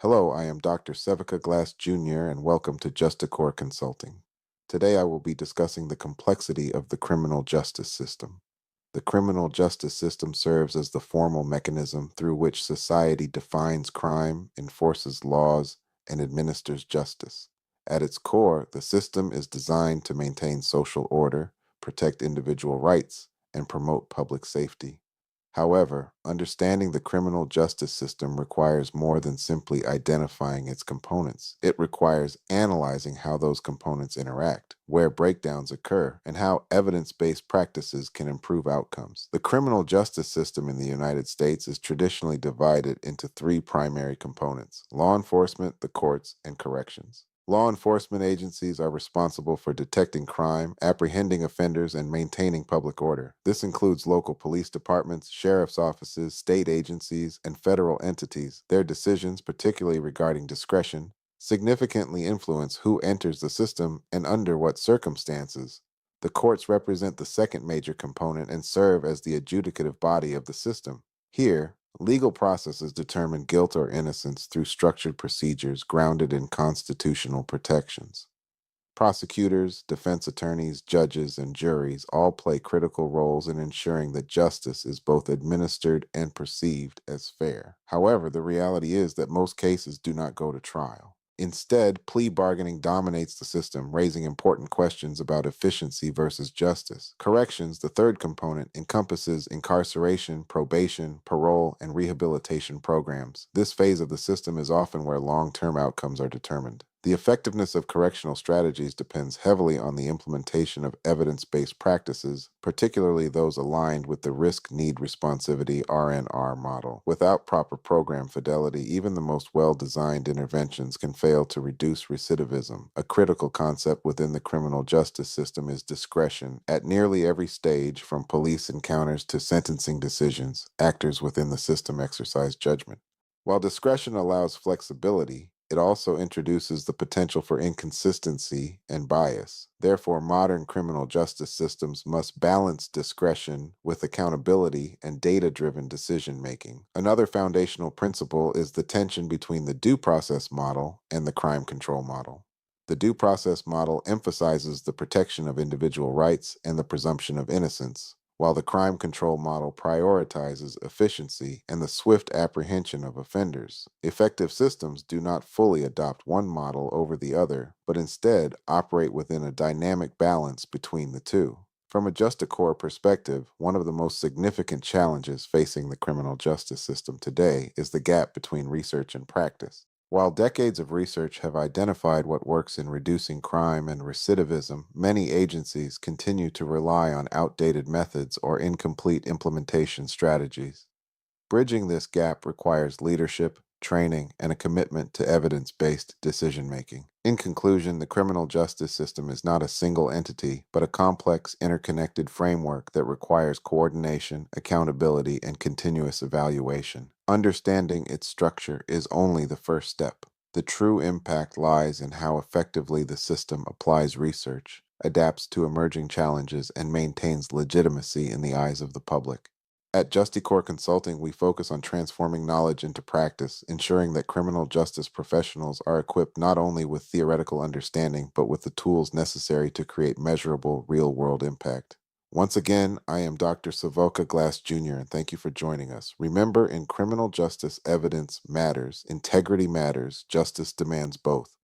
Hello, I am Dr. Sevica Glass Jr., and welcome to Justicore Consulting. Today I will be discussing the complexity of the criminal justice system. The criminal justice system serves as the formal mechanism through which society defines crime, enforces laws, and administers justice. At its core, the system is designed to maintain social order, protect individual rights, and promote public safety. However, understanding the criminal justice system requires more than simply identifying its components. It requires analyzing how those components interact, where breakdowns occur, and how evidence based practices can improve outcomes. The criminal justice system in the United States is traditionally divided into three primary components: law enforcement, the courts, and corrections. Law enforcement agencies are responsible for detecting crime, apprehending offenders, and maintaining public order. This includes local police departments, sheriff's offices, state agencies, and federal entities. Their decisions, particularly regarding discretion, significantly influence who enters the system and under what circumstances. The courts represent the second major component and serve as the adjudicative body of the system. Here, legal processes determine guilt or innocence through structured procedures grounded in constitutional protections. Prosecutors, defense attorneys, judges, and juries all play critical roles in ensuring that justice is both administered and perceived as fair. However, the reality is that most cases do not go to trial. Instead, plea bargaining dominates the system, raising important questions about efficiency versus justice. Corrections, the third component, encompasses incarceration, probation, parole, and rehabilitation programs. This phase of the system is often where long term outcomes are determined. The effectiveness of correctional strategies depends heavily on the implementation of evidence based practices, particularly those aligned with the risk need responsivity RNR model. Without proper program fidelity, even the most well designed interventions can fail to reduce recidivism. A critical concept within the criminal justice system is discretion. At nearly every stage, from police encounters to sentencing decisions, actors within the system exercise judgment. While discretion allows flexibility, it also introduces the potential for inconsistency and bias. Therefore, modern criminal justice systems must balance discretion with accountability and data driven decision making. Another foundational principle is the tension between the due process model and the crime control model. The due process model emphasizes the protection of individual rights and the presumption of innocence, while the crime control model prioritizes efficiency and the swift apprehension of offenders. Effective systems do not fully adopt one model over the other, but instead operate within a dynamic balance between the two. From a Justicore perspective, one of the most significant challenges facing the criminal justice system today is the gap between research and practice. While decades of research have identified what works in reducing crime and recidivism, many agencies continue to rely on outdated methods or incomplete implementation strategies. Bridging this gap requires leadership, training, and a commitment to evidence based decision making. In conclusion, the criminal justice system is not a single entity, but a complex, interconnected framework that requires coordination, accountability, and continuous evaluation. Understanding its structure is only the first step. The true impact lies in how effectively the system applies research, adapts to emerging challenges, and maintains legitimacy in the eyes of the public. At Justicore Consulting, we focus on transforming knowledge into practice, ensuring that criminal justice professionals are equipped not only with theoretical understanding, but with the tools necessary to create measurable, real world impact. Once again, I am Dr. Savoca Glass Jr., and thank you for joining us. Remember, in criminal justice, evidence matters, integrity matters, justice demands both.